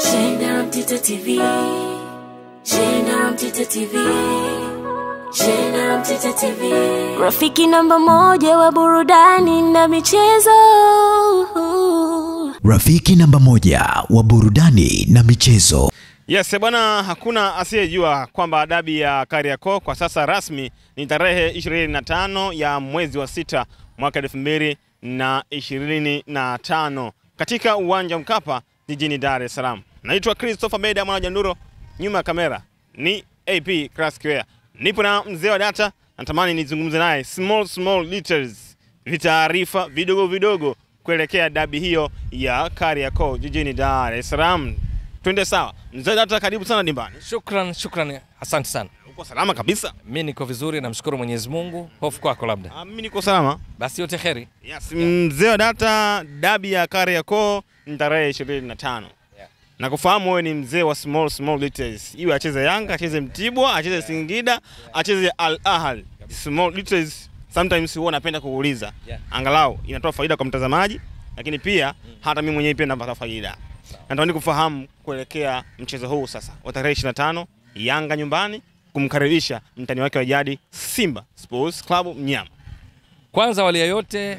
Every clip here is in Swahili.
Shenda Mtito TV. Shenda Mtito TV. Shenda Mtito TV. Rafiki namba moja wa burudani na michezo. Rafiki namba moja wa burudani na michezo. Yes bwana, hakuna asiyejua kwamba dabi ya Kariakoo kwa sasa rasmi ni tarehe 25 ya mwezi wa 6 mwaka 2025 katika uwanja Mkapa jijini Dar es Salaam. Naitwa Christopher Beda mwana Janduro, nyuma ya kamera ni AP Kraskwear. Nipo na mzee wa data, natamani nizungumze naye small details, vitaarifa vidogo kuelekea dabi hiyo ya Kariakoo jijini Dar es Salaam. Twende sawa. Mzee data, karibu sana dimbani. Shukran, asante sana. Uko salama kabisa? Mimi niko vizuri, namshukuru Mwenyezi Mungu. Hofu kwako labda? Mimi niko salama. Basi yote kheri. Yes, mzee wa data, dabi ya Kariakoo ni tarehe 25. Na kufahamu wewe ni mzee wa small details. Iwe acheze Yanga, acheze Mtibwa, acheze Singida, acheze Al Ahly. Small details sometimes huwa napenda kuuliza. Angalau inatoa faida kwa mtazamaji, lakini pia hata mimi mwenyewe pia napata faida. Natamani kufahamu kuelekea mchezo huu sasa wa tarehe 25, Yanga nyumbani kumkaribisha mtani wake wa jadi Simba Sports Club Mnyama. Kwanza wali yote,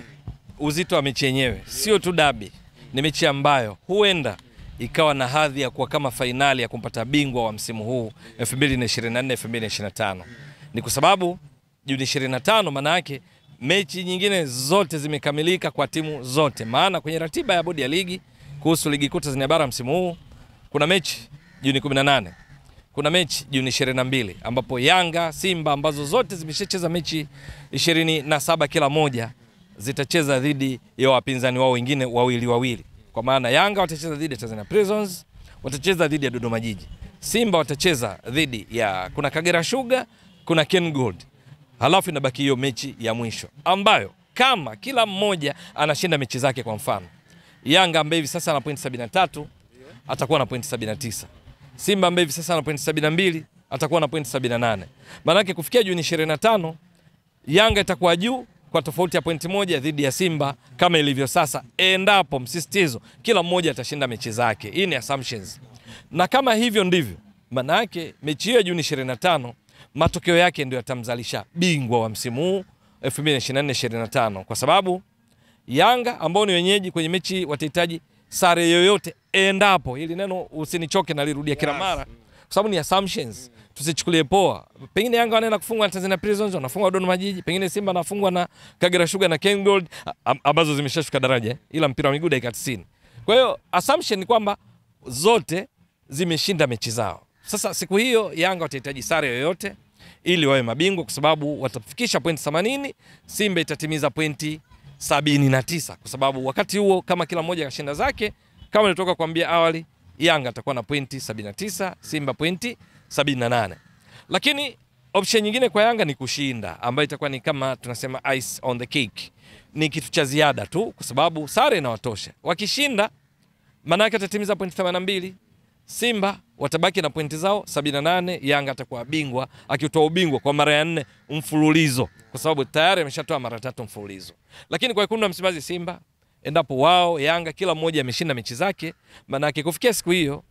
uzito wa mechi yenyewe sio tu dabi, ni mechi ambayo huenda ikawa na hadhi ya kuwa kama fainali ya kumpata bingwa wa msimu huu 2024-2025. Ni kwa sababu Juni 25 maana yake mechi nyingine zote zimekamilika kwa timu zote. Maana kwenye ratiba ya bodi ya ligi kuhusu ligi kuu Tanzania bara msimu huu kuna mechi Juni 18, kuna mechi Juni 22 ambapo Yanga, Simba ambazo zote zimeshacheza mechi 27 kila moja zitacheza dhidi ya wapinzani wao wengine wawili. Kwa maana Yanga watacheza dhidi ya Tanzania Prisons, watacheza dhidi ya Dodoma Jiji. Simba watacheza dhidi ya kuna Kagera Sugar, kuna Ken Gold. Halafu inabaki hiyo mechi ya mwisho ambayo kama kila mmoja anashinda mechi zake, kwa mfano Yanga ambaye hivi sasa ana pointi 73 atakuwa na pointi 79. Simba ambaye hivi sasa ana pointi 72 atakuwa na pointi 78. Maana yake kufikia Juni 25 Yanga itakuwa juu kwa tofauti ya pointi moja dhidi ya Simba kama ilivyo sasa, endapo msisitizo kila mmoja atashinda mechi zake. Hii ni assumptions. Na kama hivyo ndivyo, maana yake mechi hiyo Juni 25 matokeo yake ndio yatamzalisha bingwa wa msimu huu 2024-2025, kwa sababu Yanga ambao ni wenyeji kwenye mechi watahitaji sare yoyote, endapo hili neno usinichoke na lirudia kila mara kwa sababu ni assumptions, tusichukulie poa. Pengine Yanga wanaenda kufungwa na Tanzania Prisons, wanafungwa Dodoma Jiji, pengine Simba anafungwa na Kagera Sugar na Ken Gold ambazo zimeshashuka daraja, ila mpira wa miguu dakika 90. Kwa hiyo assumption ni kwamba zote zimeshinda mechi zao. Sasa siku hiyo Yanga watahitaji sare yoyote ili wawe mabingwa, kwa sababu watafikisha pointi 80, Simba itatimiza pointi 79, kwa sababu wakati huo kama kila mmoja kashinda zake, kama nilitoka kuambia awali, Yanga atakuwa na pointi 79, Simba pointi 78. Lakini option nyingine kwa Yanga ni kushinda, ambayo itakuwa ni kama tunasema ice on the cake. Ni kitu cha ziada tu, kwa sababu sare inawatosha. Wakishinda maana yake atatimiza pointi 82, Simba watabaki na pointi zao 78, Yanga atakuwa bingwa akitoa ubingwa kwa mara ya 4 mfululizo, kwa sababu tayari ameshatoa mara 3 mfululizo. Lakini kwa wekundu wa Msimbazi Simba, endapo wao Yanga kila mmoja ameshinda mechi zake, maana yake kufikia siku hiyo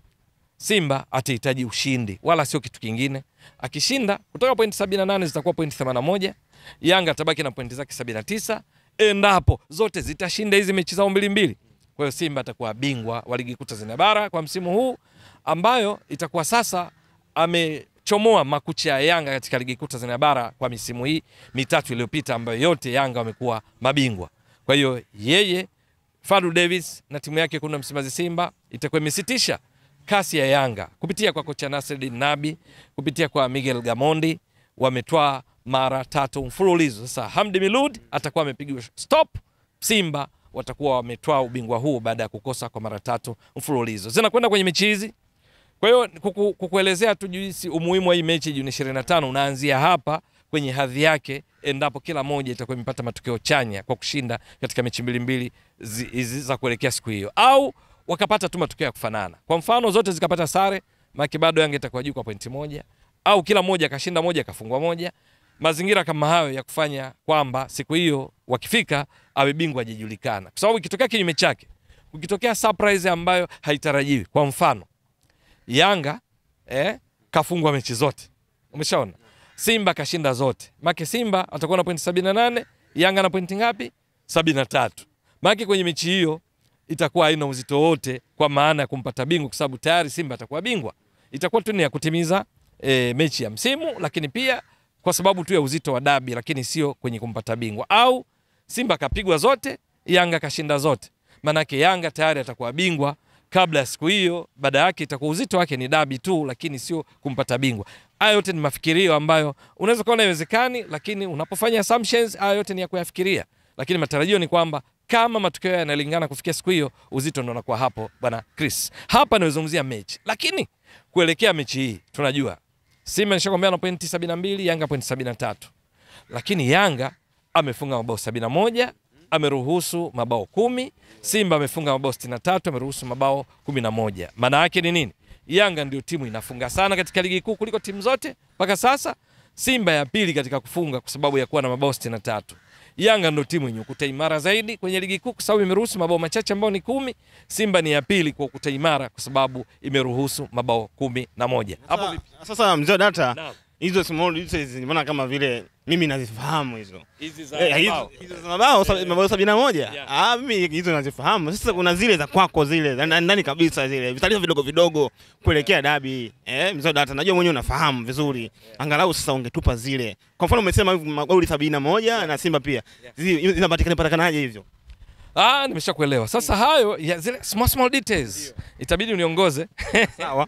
Simba atahitaji ushindi, wala sio kitu kingine. Akishinda kutoka pointi 78 zitakuwa pointi 81, Yanga atabaki na pointi zake 79 endapo zote zitashinda hizi mechi zao mbili. Kwa hiyo Simba atakuwa bingwa wa ligi kuu Tanzania bara kwa msimu huu, ambayo itakuwa sasa amechomoa makucha ya Yanga katika ligi kuu Tanzania bara kwa misimu hii mitatu iliyopita, ambayo yote Yanga wamekuwa mabingwa. Kwa hiyo yeye Fadlu Davis na timu yake kuna Msimbazi Simba itakuwa imesitisha kasi ya Yanga kupitia kwa kocha Nasreddine Nabi, kupitia kwa Miguel Gamondi, wametoa mara 3 mfululizo. Sasa Hamdi Milud atakuwa amepigwa stop, Simba watakuwa wametoa ubingwa huu baada ya kukosa kwa mara 3 mfululizo. Zinakwenda kwenye mechi hizi. Kwa hiyo kukuelezea tu jinsi umuhimu wa hii mechi Juni 25 unaanzia hapa kwenye hadhi yake, endapo kila moja itakuwa imepata matokeo chanya kwa kushinda katika mechi mbili hizi za kuelekea siku hiyo, au wakapata tu matokeo ya kufanana. Kwa mfano zote zikapata sare, maki bado Yanga itakuwa juu kwa pointi moja, au kila moja kashinda moja kafungwa moja. Mazingira kama hayo ya kufanya kwamba siku hiyo wakifika awe bingwa hajajulikana. Kwa sababu ikitokea kinyume chake, ukitokea surprise ambayo haitarajiwi, kwa mfano Yanga kafungwa mechi zote. Umeshaona? Simba kashinda zote. Maki Simba atakuwa na pointi 78, Yanga na pointi ngapi? 73. Maki kwenye mechi hiyo itakuwa haina uzito wote kwa maana ya kumpata bingwa, kwa sababu tayari Simba atakuwa bingwa. Itakuwa tu ni ya kutimiza mechi ya msimu, lakini pia kwa sababu tu ya uzito wa dabi, lakini sio kwenye kumpata bingwa. Au Simba kapigwa zote, Yanga kashinda zote. Manake Yanga tayari atakuwa bingwa kabla ya siku hiyo, baada yake itakuwa uzito wake ni dabi tu, lakini sio kumpata bingwa. Haya yote ni mafikirio ambayo unaweza kuona haiwezekani, lakini unapofanya assumptions haya yote ni ya kuyafikiria. Lakini matarajio ni kwamba kama matokeo yanalingana kufikia siku hiyo, uzito ndio unakuwa hapo bwana Chris. Hapa nazungumzia mechi. Lakini kuelekea mechi hii tunajua Simba nishakwambia na pointi 72, Yanga pointi 73. Lakini Yanga amefunga mabao 71, ameruhusu mabao 10, Simba amefunga mabao 63, ameruhusu mabao 11. Maana yake ni nini? Yanga ndio timu inafunga sana katika ligi kuu kuliko timu zote mpaka sasa. Simba ya pili katika kufunga kwa sababu ya kuwa na mabao 63. Yanga ndio timu yenye ukuta imara zaidi kwenye ligi kuu kwa sababu imeruhusu mabao machache ambao ni 10. Simba ni ya pili kwa ukuta imara kwa sababu imeruhusu mabao 11. Hapo vipi? Sasa mzee data, hizo small details nimeona kama vile mimi nazifahamu hizo. Hizi za mabao 71. Mimi hizo nazifahamu. Sasa kuna zile za kwako zile ndani kabisa, zile vitalifa vidogo vidogo kuelekea dabi. Mzee data, najua mwenyewe unafahamu vizuri. Angalau sasa ungetupa zile. Kwa mfano umesema magoli 71 na Simba pia. Zinapatikanaje hivyo? Nimeshakuelewa. Sasa hayo ya zile small details itabidi uniongoze. Sawa.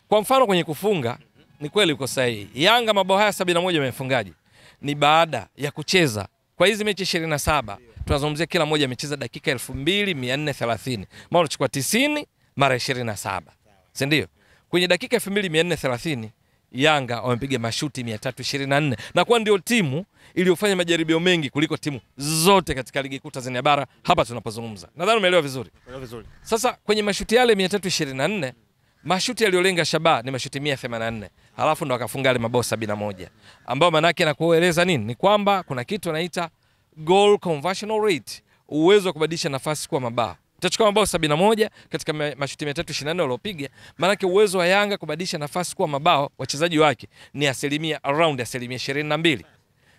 Kwa mfano kwenye kufunga ni kweli uko sahihi. Yanga mabao haya 71 yamefungaje? Ni baada ya kucheza kwa hizi mechi 27. Tunazungumzia kila moja amecheza dakika 2430. Maana unachukua 90 mara 27. Si ndio? Kwenye dakika 2430 Yanga wamepiga mashuti 324 na kwa ndio timu iliyofanya majaribio mengi kuliko timu zote katika ligi kuu Tanzania bara hapa tunapozungumza. Nadhani umeelewa vizuri. Sasa kwenye mashuti yale 324 mashuti yaliyolenga shabaha ni mashuti 184. Halafu ndo akafunga ile mabao 71. Ambao maana yake nakueleza nini? Ni kwamba kuna kitu anaita goal conversion rate, uwezo wa kubadilisha nafasi kuwa mabao. Utachukua mabao 71 katika mashuti 324 waliopiga, maana yake uwezo wa Yanga kubadilisha nafasi kuwa mabao wachezaji wake ni around 22%.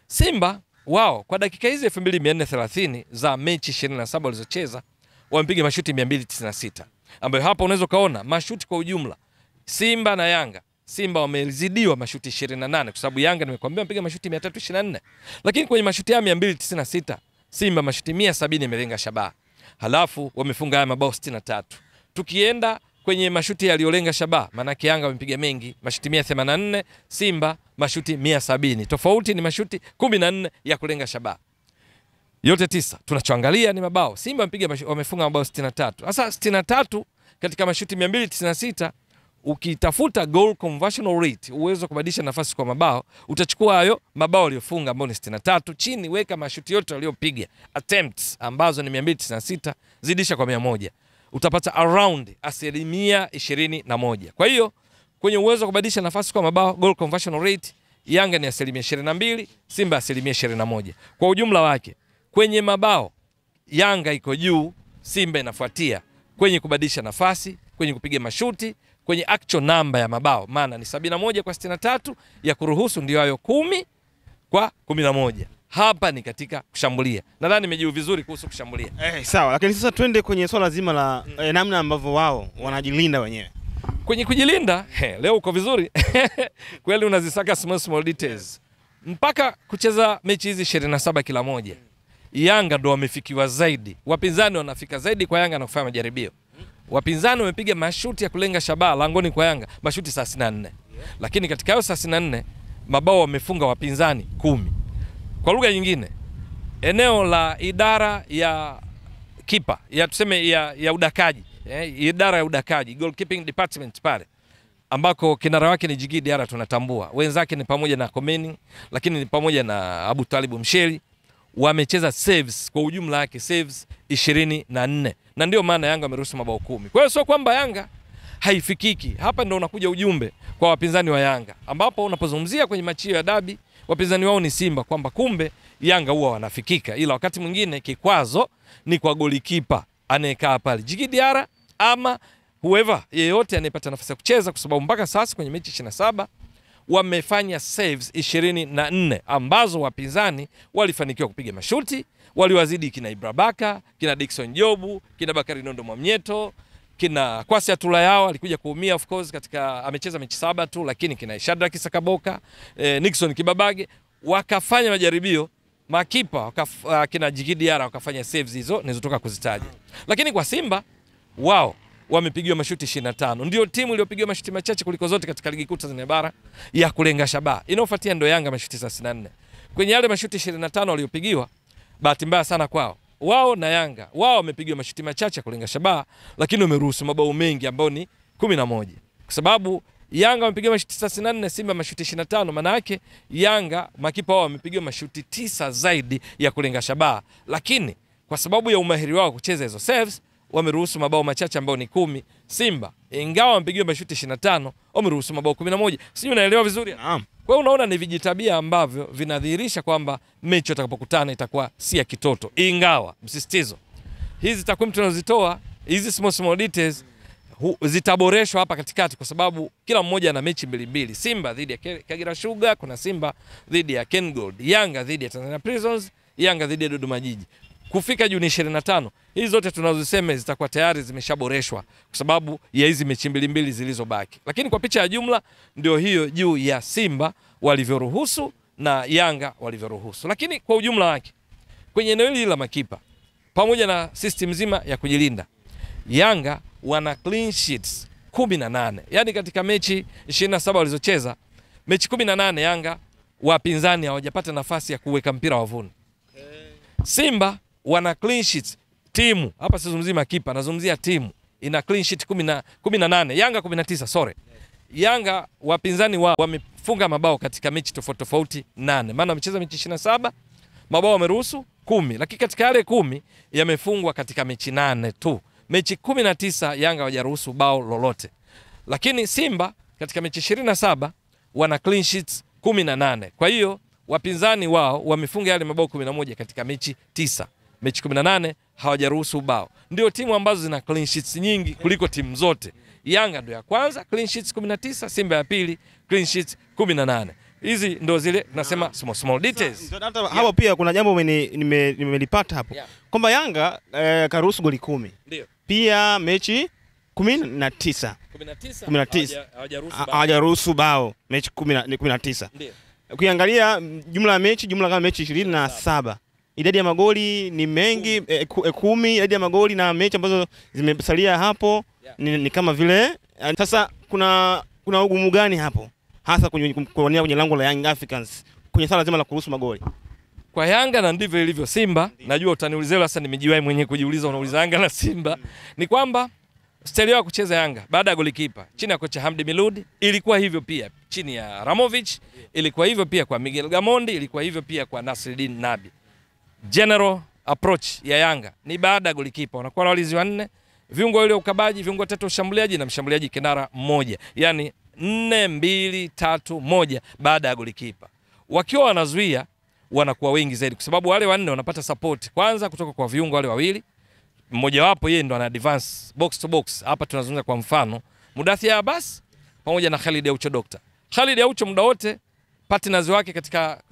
Simba wao kwa dakika hizi 2430 za mechi 27 walizocheza wamepiga mashuti 296. Ambayo hapa unaweza kaona mashuti kwa ujumla Simba na Yanga. Simba wamezidiwa mashuti 28 kwa sababu Yanga nimekwambia wamepiga mashuti 324. Lakini kwenye mashuti ya 296 Simba mashuti 170 yamelenga shabaha. Halafu wamefunga haya mabao 63. Tukienda kwenye mashuti yaliyolenga shabaha, maana Yanga wamepiga mengi, mashuti 184, Simba mashuti 170. Tofauti ni mashuti 14 ya kulenga shabaha. Yote 9 tunachoangalia ni mabao. Simba wamefunga mabao 63. Sasa 63 katika mashuti 296, ukitafuta goal conversion rate, uwezo wa kubadilisha nafasi kwa mabao, utachukua hayo mabao waliofunga ambao ni 63, chini weka mashuti yote waliopiga attempts ambazo ni 296, zidisha kwa 100. Utapata around 21%. Kwa hiyo kwenye uwezo wa kubadilisha nafasi kwa mabao, goal conversion rate, Yanga ni 22%, Simba 21%. Kwa ujumla wake kwenye mabao Yanga iko juu, Simba inafuatia kwenye kubadilisha nafasi, kwenye kupiga mashuti, kwenye actual number ya mabao. Maana ni 71 kwa 63 ya kuruhusu, ndio hayo 10 kwa 11. Hapa ni katika kushambulia. Nadhani nimejibu vizuri kuhusu kushambulia. Sawa, lakini sasa twende kwenye swala zima la namna ambavyo wao wanajilinda wenyewe. Kwenye kujilinda, leo uko vizuri. Kweli unazisaka small details. Mpaka kucheza mechi hizi 27 kila moja, Yanga ndo wamefikiwa zaidi. Wapinzani wanafika zaidi kwa Yanga na kufanya majaribio. Wapinzani wamepiga mashuti ya kulenga shabaha langoni kwa Yanga, mashuti 34. Lakini katika hayo 34, mabao wamefunga wapinzani 10. Kwa lugha nyingine, eneo la idara ya kipa, ya tuseme ya udakaji, idara ya udakaji, goalkeeping department pale, ambako kinara wake ni Djigui Diarra tunatambua. Wenzake ni pamoja na Komeni, lakini ni pamoja na Abu Talib Msheli. Wamecheza saves kwa ujumla yake saves 24. Na ndio maana Yanga ameruhusu mabao 10. Kwa hiyo sio kwamba Yanga haifikiki. Hapa ndio unakuja ujumbe kwa wapinzani wa Yanga, ambapo unapozungumzia kwenye machi ya dabi wapinzani wao ni Simba, kwamba kumbe Yanga huwa wanafikika, ila wakati mwingine kikwazo ni kwa golikipa anayekaa pale Djigui Diarra, ama whoever yeyote anayepata nafasi ya kucheza, kwa sababu mpaka sasa kwenye mechi 27 wamefanya saves 24 ambazo wapinzani walifanikiwa kupiga mashuti, waliwazidi kina Ibrabaka, kina Dickson Jobu, kina Bakari Nondo Mwamnyeto, kina Kwasi Atula yao alikuja kuumia of course katika amecheza mechi 7 tu, lakini kina Shadrack Sakaboka, Nixon Kibabage wakafanya majaribio, makipa kina Jigidiara wakafanya saves hizo nilizotoka kuzitaja. Lakini kwa Simba wao wamepigiwa mashuti 25. Ndio timu iliyopigiwa mashuti machache kuliko zote katika ligi kuu Tanzania bara ya kulenga shabaha. Inayofuatia ndio Yanga mashuti 34. Kwenye yale mashuti 25 waliopigiwa, bahati mbaya sana kwao, wao na Yanga wao wamepigiwa mashuti machache kulenga shabaha, lakini wameruhusu mabao mengi ambao ni 11. Kwa sababu Yanga wamepigiwa mashuti 34, Simba mashuti 25, maana yake Yanga makipa wao wamepigiwa mashuti 9 zaidi ya kulenga shabaha, lakini kwa sababu ya umahiri wao kucheza hizo saves wameruhusu mabao machache ambao ni 10. Simba ingawa wamepigiwa mashuti 25 wameruhusu mabao 11. Sio, unaelewa vizuri? Naam. Kwa hiyo unaona ni vijitabia ambavyo vinadhihirisha kwamba mechi watakapokutana itakuwa si ya kitoto. Ingawa msisitizo, hizi takwimu tunazitoa, hizi small details zitaboreshwa hapa katikati, kwa sababu kila mmoja ana mechi mbili. Simba dhidi ya Kagera Sugar, kuna Simba dhidi ya Ken Gold, Yanga dhidi ya Tanzania Prisons, Yanga dhidi ya Dodoma Jiji. Kufika Juni 25, hizi zote tunazosema zitakuwa tayari zimeshaboreshwa kwa sababu ya hizi mechi mbili zilizobaki. Lakini kwa picha ya jumla ndio hiyo juu ya Simba walivyoruhusu na Yanga walivyoruhusu. Lakini kwa ujumla wake kwenye eneo hili la makipa pamoja na system nzima ya kujilinda, Yanga wana clean sheets 18. Yaani katika mechi 27 walizocheza, mechi 18 Yanga wapinzani hawajapata nafasi ya kuweka mpira wavuni. Simba wana clean sheets, timu hapa sizungumzia makipa, nazungumzia timu ina clean sheet 18, Yanga 19, sorry. Yanga wapinzani wao wamefunga mabao katika mechi tofauti 8. Maana wamecheza mechi 27, mabao wameruhusu 10, lakini katika yale 10 yamefungwa katika mechi 8 tu. Mechi 19 Yanga hawajaruhusu bao lolote. Lakini Simba katika mechi 27 wana clean sheets 18. Kwa hiyo wapinzani wao wamefunga yale mabao 11 katika mechi 9. Mechi 18 hawajaruhusu bao. Ndio timu ambazo zina clean sheets nyingi kuliko timu zote. Yanga ndio ya kwanza clean sheets 19, Simba ya pili clean sheets 18. Hizi ndio zile tunasema small details. Hata hapo pia kuna jambo nimelipata hapo. Kwamba Yanga karuhusu goli 10. Ndio. Pia mechi 19 hawajaruhusu bao, mechi 19. Ndio. Ukiangalia jumla ya mechi, jumla kama mechi 27. Idadi ya magoli ni mengi 10, idadi ya magoli na mechi ambazo zimesalia hapo ni kama vile. Sasa kuna ugumu gani hapo? Hasa kwenye lango la Young Africans kwenye sala zima la kuruhusu magoli. Kwa Yanga na ndivyo ilivyo Simba, najua utaniulizea sasa, nimejiwahi mwenyewe kujiuliza unauliza Yanga na Simba, ni kwamba style ya kucheza Yanga baada ya golikipa chini ya kocha Hamdi Miludi ilikuwa hivyo pia chini ya Ramovic, ilikuwa hivyo pia kwa Miguel Gamondi, ilikuwa hivyo pia kwa Nasreddine Nabi. General approach ya Yanga ni baada ya golikipa wanakuwa na walinzi 4, viungo wale ukabaji, viungo 3 ushambuliaji na mshambuliaji kinara mmoja. Yaani 4-2-3-1 baada ya golikipa. Wakiwa wanazuia wanakuwa wengi zaidi kwa sababu wale 4 wanapata support kwanza kutoka kwa viungo wale wawili. Mmoja wapo yeye ndo ana advance box to box. Hapa tunazungumza kwa mfano Mudathir Abbas pamoja na Khalid Aucho Doctor. Khalid Aucho muda wote partners wake katika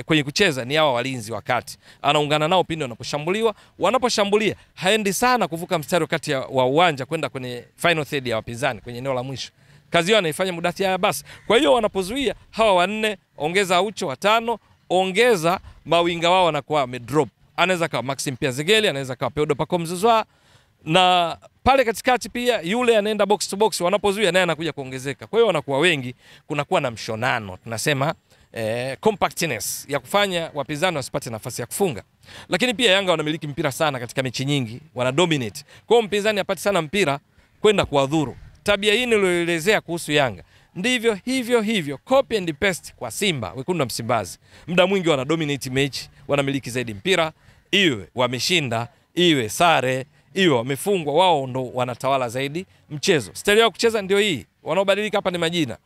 kwenye kucheza ni hawa walinzi wakati. Anaungana nao pindi wanaposhambuliwa. Wanaposhambulia haendi sana kuvuka mstari kati wa uwanja kwenda kwenye final third ya wapinzani kwenye eneo la mwisho. Kazi yao anaifanya Mudathir Abbas. Kwa hiyo wanapozuia hawa 4, ongeza Aucho 5, ongeza mawinga wao wanakuwa wamedrop. Anaweza kama Maxim Piazegeli, anaweza kama Pedro Pacome Zouzoua, na pale katikati pia yule anaenda box to box, wanapozuia naye anakuja kuongezeka. Kwa hiyo wanakuwa wengi, kunakuwa na mshonano, tunasema compactness ya kufanya wapinzani wasipate nafasi ya kufunga. Lakini pia Yanga wanamiliki mpira sana katika mechi nyingi, wana dominate. Kwa hiyo mpinzani apate sana mpira kwenda kuadhuru. Tabia hii niliyoelezea kuhusu Yanga ndivyo hivyo copy and paste kwa Simba, wekundu wa Msimbazi. Muda mwingi wana dominate mechi, wanamiliki zaidi mpira, iwe wameshinda, iwe sare, iwe wamefungwa, wao ndo wanatawala zaidi mchezo. Style yao kucheza ndio hii. Wanaobadilika hapa ni majina.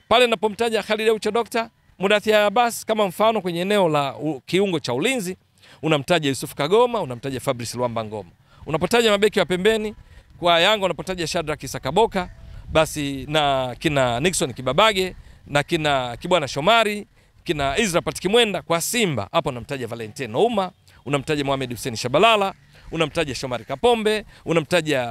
Pale ninapomtaja Khalid Aucho Doctor, Mudathir Abbas kama mfano kwenye eneo la kiungo cha ulinzi, unamtaja Yusuf Kagoma, unamtaja Fabrice Luamba Ngoma. Unapotaja mabeki wa pembeni, kwa Yanga unapotaja Shadrack Sakaboka, basi na kina Nixon Kibabage na kina Kibwana Shomari, kina Israel Patikimwenda. Kwa Simba hapo unamtaja Valentine Nouma, unamtaja Mohamed Hussein Shabalala, unamtaja Shomari Kapombe, unamtaja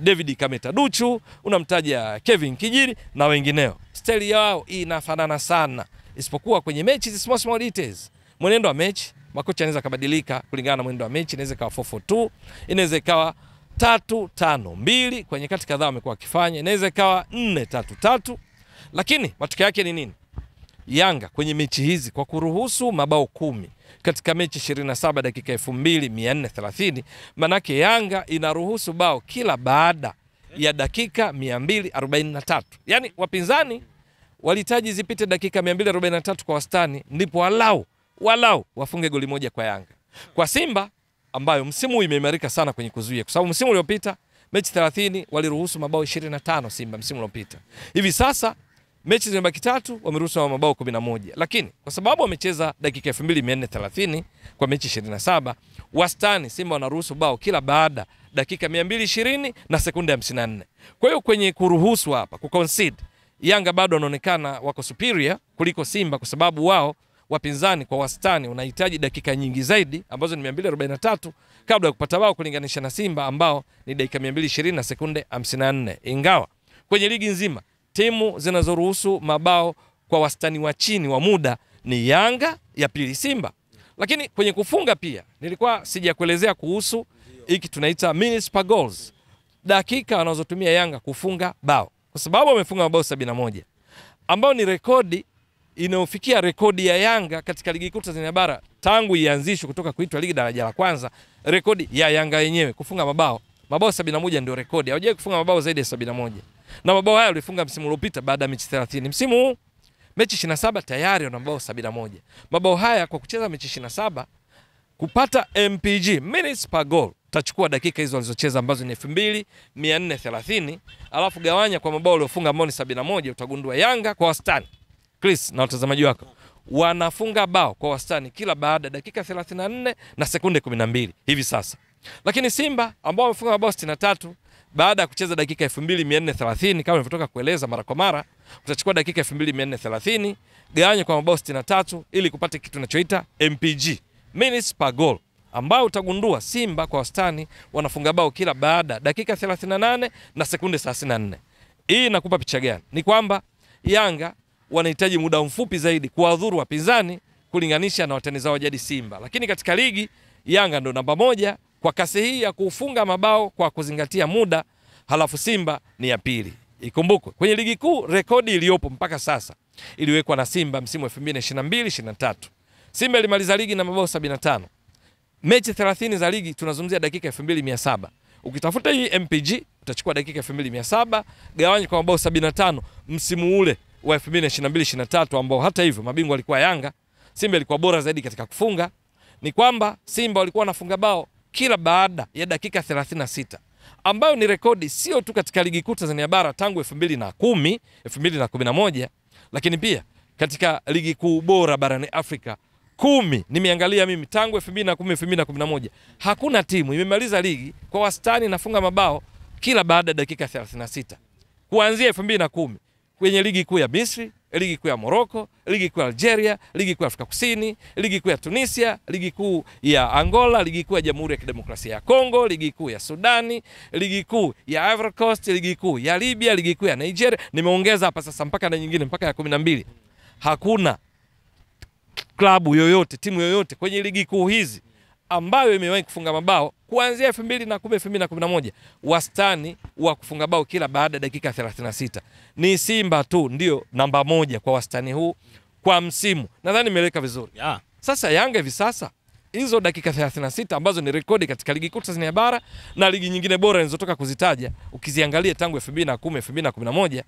David Kameta Duchu, unamtaja Kevin Kijiri na wengineo. Style yao inafanana sana, isipokuwa kwenye mechi hizi small details. Mwenendo wa mechi makocha anaweza kubadilika kulingana na mwenendo wa mechi. Inaweza ikawa 4-4-2, inaweza ikawa 3-5-2, kwenye kati kadhaa wamekuwa wakifanya, inaweza ikawa 4-3-3. Lakini matokeo yake ni nini? Yanga kwenye mechi hizi kwa kuruhusu mabao 10 katika mechi 27 dakika 2430, manake Yanga inaruhusu bao kila baada ya dakika 243. Yani wapinzani walihitaji zipite dakika 243 kwa wastani ndipo walau wafunge goli moja kwa Yanga. Kwa Simba ambayo msimu imeimarika sana kwenye kuzuia, kwa sababu msimu uliopita mechi 30 waliruhusu mabao 25 Simba msimu uliopita. Hivi sasa mechi zimebaki 3 wameruhusu mabao 11, lakini kwa sababu wamecheza dakika 2430 kwa mechi 27, wastani Simba wanaruhusu bao kila baada dakika 220 na sekunde 54. Kwa hiyo kwenye kuruhusu hapa kuconcede, Yanga bado wanaonekana wako superior kuliko Simba, kwa sababu wao wapinzani kwa wastani unahitaji dakika nyingi zaidi ambazo ni 243 kabla ya kupata bao, kulinganisha na Simba ambao ni dakika 220 na sekunde 54. Ingawa kwenye ligi nzima timu zinazoruhusu mabao kwa wastani wa chini wa muda ni Yanga, ya pili Simba. Lakini kwenye kufunga pia nilikuwa sijakuelezea kuhusu hiki tunaita minutes per goals, dakika wanazotumia Yanga kufunga bao, kwa sababu wamefunga mabao 71 ambao ni rekodi inayofikia rekodi ya Yanga katika ligi kuu Tanzania bara tangu ianzishwe kutoka kuitwa ligi daraja la kwanza. Rekodi ya Yanga yenyewe kufunga mabao 71 ndio rekodi. Hawajawahi kufunga mabao zaidi ya 71. Na mabao haya walifunga msimu uliopita baada ya mechi 30. Msimu huu mechi 27 tayari wana mabao 71. Mabao haya kwa kucheza mechi 27 kupata MPG minutes per goal utachukua dakika hizo walizocheza ambazo ni 2430, alafu gawanya kwa mabao waliofunga ambao ni 71, utagundua Yanga kwa wastani, Chris na watazamaji wako, wanafunga bao kwa wastani kila baada dakika 34 na sekunde 12 hivi sasa. Lakini Simba ambao wamefunga mabao 63 baada ya kucheza dakika 2430 kama nilivyotoka kueleza mara kwa mara, utachukua dakika 2430 gawanya kwa mabao 63 ili kupata kitu tunachoita MPG minutes per goal, ambao utagundua Simba kwa wastani wanafunga bao kila baada dakika 38 na sekunde 34. Hii inakupa picha gani? Ni kwamba Yanga wanahitaji muda mfupi zaidi kuwadhuru wapinzani kulinganisha na watani zao jadi Simba. Lakini katika ligi Yanga ndo namba 1 kwa kasi hii ya kufunga mabao kwa kuzingatia muda, halafu Simba ni ya pili. Ikumbukwe kwenye ligi kuu rekodi iliyopo mpaka sasa iliwekwa na Simba msimu 2022-23. Simba ilimaliza ligi na mabao 75. Mechi 30 za ligi tunazungumzia dakika 2700. Ukitafuta hii MPG utachukua dakika 2700 gawanya kwa mabao 75 msimu ule wa 2022-23 ambao hata hivyo mabingwa walikuwa Yanga. Simba ilikuwa bora zaidi katika kufunga. Ni kwamba Simba walikuwa wanafunga bao kila baada ya dakika 36, ambayo ni rekodi sio tu katika ligi kuu Tanzania bara tangu 2010, 2011, lakini pia katika ligi kuu bora barani Afrika 10 nimeangalia mimi tangu 2010, 2011 hakuna timu imemaliza ligi kwa wastani nafunga mabao kila baada ya dakika 36. Kuanzia 2010 kwenye ligi kuu ya Misri, ligi kuu ya Morocco, ligi kuu ya Algeria, ligi kuu ya Afrika Kusini, ligi kuu ya Tunisia, ligi kuu ya Angola, ligi kuu ya Jamhuri ya Kidemokrasia ya Kongo, ligi kuu ya Sudani, ligi kuu ya Ivory Coast, ligi kuu ya Libya, ligi kuu ya Nigeria, nimeongeza hapa sasa mpaka na nyingine mpaka ya 12. Hakuna klabu yoyote, timu yoyote kwenye ligi kuu hizi ambayo imewahi kufunga mabao kuanzia 2010, 2011 wastani wa kufunga bao kila baada ya dakika 36. Ni Simba tu ndio namba 1 kwa wastani huu kwa msimu. Nadhani nimeeleka vizuri. Yeah. Sasa Yanga hivi sasa hizo dakika 36 ambazo ni rekodi katika ligi kuu Tanzania bara na ligi nyingine bora nilizotoka kuzitaja, ukiziangalia tangu 2010, 2011,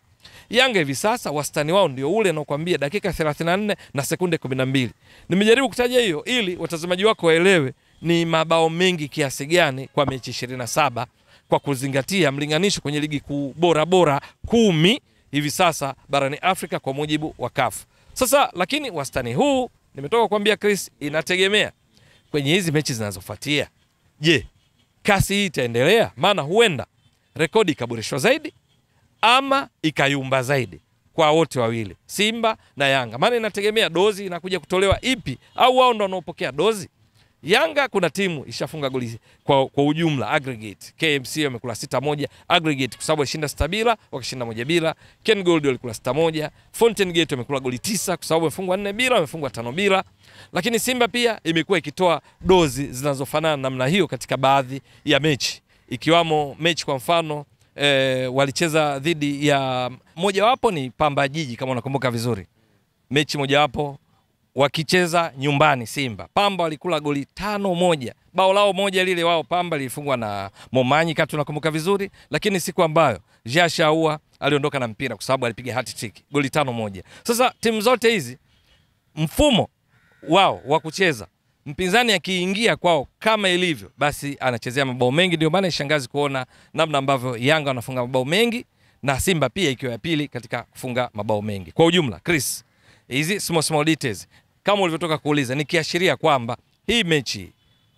Yanga hivi sasa wastani wao ndio ule nakwambia dakika 34 na sekunde 12. Nimejaribu kutaja hiyo ili watazamaji wako waelewe ni mabao mengi kiasi gani kwa mechi 27 kwa kuzingatia mlinganisho kwenye ligi kuu bora 10 hivi sasa barani Afrika kwa mujibu wa CAF. Sasa lakini wastani huu nimetoka kuambia Chris inategemea kwenye hizi mechi zinazofuatia. Je, kasi hii itaendelea? Maana huenda rekodi ikaboreshwa zaidi ama ikayumba zaidi kwa wote wawili, Simba na Yanga. Maana inategemea dozi inakuja kutolewa ipi, au wao ndo wanaopokea dozi. Yanga kuna timu ishafunga goli kwa ujumla aggregate. KMC wamekula 6-1 aggregate kwa sababu walishinda 6 bila, wakashinda 1 bila. Ken Gold walikula 6-1. Fountain Gate wamekula goli 9 kwa sababu wamefungwa 4 bila, wamefungwa 5 bila. Lakini Simba pia imekuwa ikitoa dozi zinazofanana namna hiyo katika baadhi ya mechi. Ikiwamo mechi kwa mfano walicheza dhidi ya mojawapo ni Pamba Jiji kama unakumbuka vizuri. Mechi mojawapo wakicheza nyumbani Simba, Pamba walikula goli 5-1. Bao lao moja lile wao Pamba lilifungwa na Momanyi kama tunakumbuka vizuri, lakini siku ambayo Jasha Aua aliondoka na mpira kwa sababu alipiga hat-trick, goli 5-1. Sasa timu zote hizi mfumo wao wa kucheza, mpinzani akiingia kwao kama ilivyo, basi anachezea mabao mengi. Ndio maana ishangazi kuona namna ambavyo Yanga wanafunga mabao mengi na Simba pia ikiwa ya pili katika kufunga mabao mengi. Kwa ujumla, Chris, hizi small details kama ulivyotoka kuuliza ni kiashiria kwamba hii mechi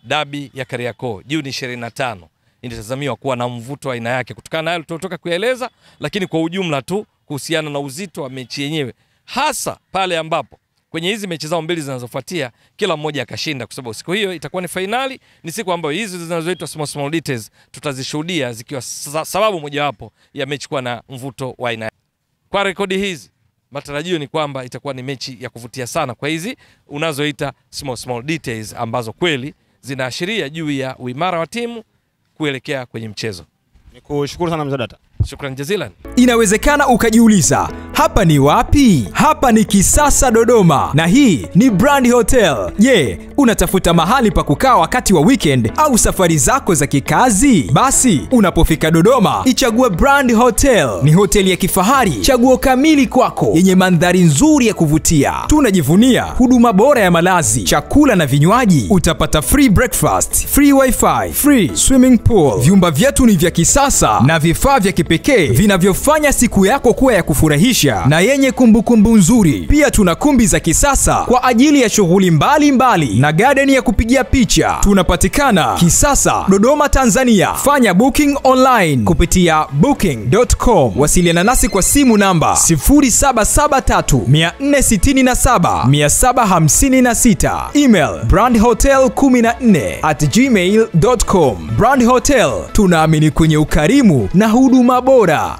dabi ya Kariakoo Juni 25 inatazamiwa kuwa na mvuto wa aina yake kutokana na yale tuliyotoka kueleza, lakini kwa ujumla tu kuhusiana na uzito wa mechi yenyewe, hasa pale ambapo kwenye hizi mechi zao mbili zinazofuatia kila mmoja akashinda, kwa sababu siku hiyo itakuwa ni finali. Ni siku ambayo hizi zinazoitwa small details tutazishuhudia zikiwa sababu mojawapo ya mechi kuwa na mvuto wa aina. Kwa rekodi hizi, matarajio ni kwamba itakuwa ni mechi ya kuvutia sana kwa hizi unazoita small details ambazo kweli zinaashiria juu ya uimara wa timu kuelekea kwenye mchezo. Nikushukuru sana Mzee Data. Shukran jazilan. Inawezekana ukajiuliza, hapa ni wapi? Hapa ni Kisasa Dodoma, na hii ni Brand Hotel. Je, unatafuta mahali pa kukaa wakati wa weekend au safari zako za kikazi? Basi unapofika Dodoma, ichague Brand Hotel. Ni hoteli ya kifahari, chaguo kamili kwako, yenye mandhari nzuri ya kuvutia. Tunajivunia huduma bora ya malazi, chakula na vinywaji. Utapata free breakfast, free wifi, free swimming pool. Vyumba vyetu ni vya kisasa na vifaa vya kipekee vinavyofanya siku yako kuwa ya kufurahisha na yenye kumbukumbu nzuri. Pia tuna kumbi za kisasa kwa ajili ya shughuli mbalimbali na garden ya kupigia picha. Tunapatikana Kisasa, Dodoma, Tanzania. Fanya booking online kupitia booking.com. Wasiliana nasi kwa simu namba 0773467756. Email brandhotel14@gmail.com. Brand Hotel, tunaamini kwenye ukarimu na huduma bora.